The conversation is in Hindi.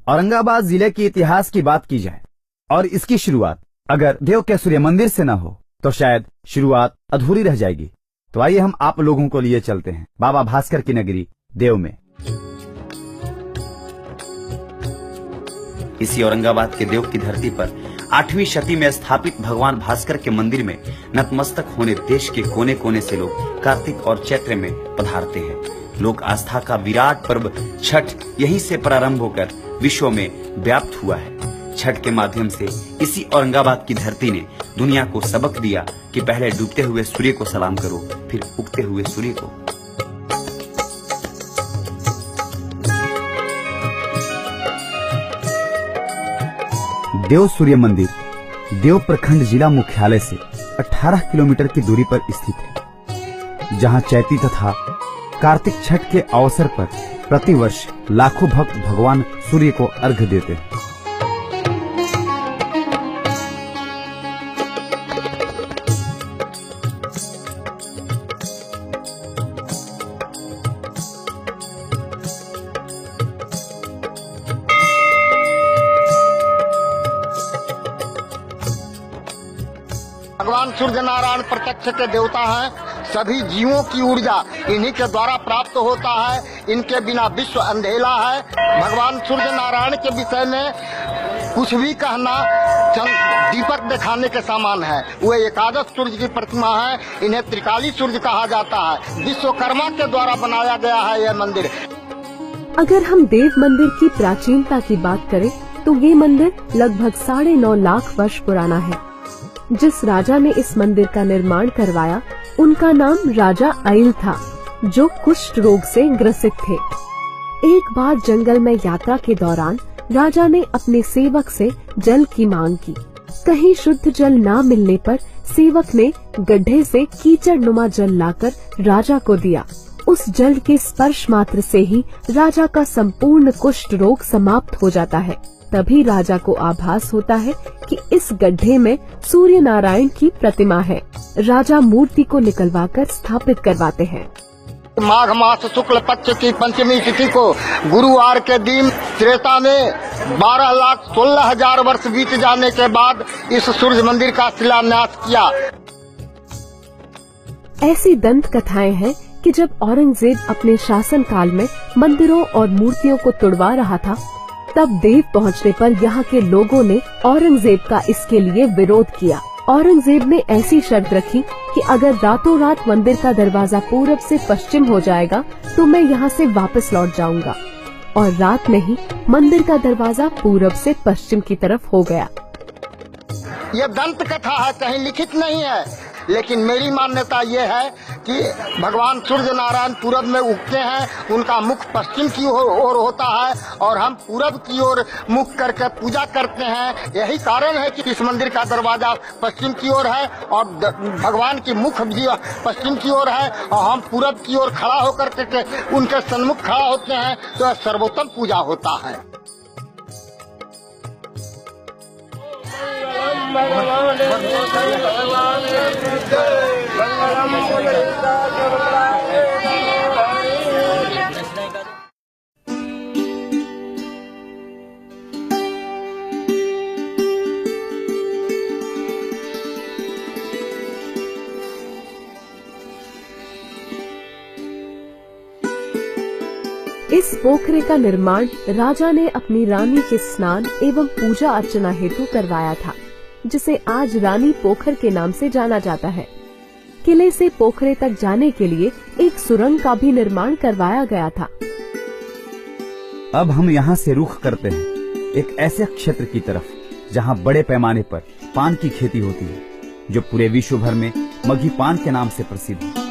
औरंगाबाद जिले के इतिहास की बात की जाए और इसकी शुरुआत अगर देव के सूर्य मंदिर से न हो तो शायद शुरुआत अधूरी रह जाएगी। तो आइए हम आप लोगों को लिए चलते हैं बाबा भास्कर की नगरी देव में। इसी औरंगाबाद के देव की धरती पर 8वीं शती में स्थापित भगवान भास्कर के मंदिर में नतमस्तक होने देश के कोने कोने से लोग कार्तिक और चैत्र में पधारते हैं। लोक आस्था का विराट पर्व छठ यहीं से प्रारंभ होकर विश्व में व्याप्त हुआ है। छठ के माध्यम से इसी औरंगाबाद की धरती ने दुनिया को सबक दिया कि पहले डूबते हुए सूर्य को सलाम करो, फिर उगते हुए सूर्य को। देव सूर्य मंदिर देव प्रखंड जिला मुख्यालय से 18 किलोमीटर की दूरी पर स्थित है, जहां चैती तथा कार्तिक छठ के अवसर पर प्रतिवर्ष लाखों भक्त भगवान सूर्य को अर्घ्य देते हैं। भगवान सूर्य नारायण प्रत्यक्ष के देवता हैं। सभी जीवों की ऊर्जा इन्हीं के द्वारा प्राप्त होता है। इनके बिना विश्व अंधेला है। भगवान सूर्य नारायण के विषय में कुछ भी कहना दीपक दिखाने के समान है। वो एकादश सूर्य की प्रतिमा है। इन्हें त्रिकाली सूर्य कहा जाता है। विश्वकर्मा के द्वारा बनाया गया है यह मंदिर। अगर हम देव मंदिर की प्राचीनता की बात करें तो ये मंदिर लगभग 9.5 लाख वर्ष पुराना है। जिस राजा ने इस मंदिर का निर्माण करवाया उनका नाम राजा आइल था, जो कुष्ठ रोग से ग्रसित थे। एक बार जंगल में यात्रा के दौरान राजा ने अपने सेवक से जल की मांग की। कहीं शुद्ध जल न मिलने पर सेवक ने गड्ढे से कीचड़ नुमा जल लाकर राजा को दिया। उस जल के स्पर्श मात्र से ही राजा का संपूर्ण कुष्ठ रोग समाप्त हो जाता है। तभी राजा को आभास होता है कि इस गड्ढे में सूर्य नारायण की प्रतिमा है। राजा मूर्ति को निकलवाकर स्थापित करवाते हैं। माघ मास शुक्ल पक्ष की पंचमी तिथि को गुरुवार के दिन त्रेता में 12,16,000 वर्ष बीत जाने के बाद इस सूर्य मंदिर का शिलान्यास किया। ऐसी दंत कथाएं हैं कि जब औरंगजेब अपने शासन काल में मंदिरों और मूर्तियों को तुड़वा रहा था, तब देव पहुंचने पर यहाँ के लोगों ने औरंगजेब का इसके लिए विरोध किया। औरंगजेब ने ऐसी शर्त रखी कि अगर रातों रात मंदिर का दरवाजा पूरब से पश्चिम हो जाएगा तो मैं यहाँ से वापस लौट जाऊंगा। और रात में ही मंदिर का दरवाजा पूरब से पश्चिम की तरफ हो गया। ये दंत कथा है, कहीं लिखित नहीं है, लेकिन मेरी मान्यता ये है कि भगवान सूर्य नारायण पूरब में उगते हैं। उनका मुख पश्चिम की ओर होता है और हम पूरब की ओर मुख करके पूजा करते हैं। यही कारण है कि इस मंदिर का दरवाजा पश्चिम की ओर है और भगवान की मुख भी पश्चिम की ओर है और हम पूरब की ओर खड़ा होकर के उनके सन्मुख खड़ा होते हैं, तो सर्वोत्तम पूजा होता है। इस पोखरे का निर्माण राजा ने अपनी रानी के स्नान एवं पूजा अर्चना हेतु करवाया था, जिसे आज रानी पोखर के नाम से जाना जाता है। किले से पोखरे तक जाने के लिए एक सुरंग का भी निर्माण करवाया गया था। अब हम यहाँ से रुख करते हैं एक ऐसे क्षेत्र की तरफ जहाँ बड़े पैमाने पर पान की खेती होती है, जो पूरे विश्व भर में मघी पान के नाम से प्रसिद्ध है।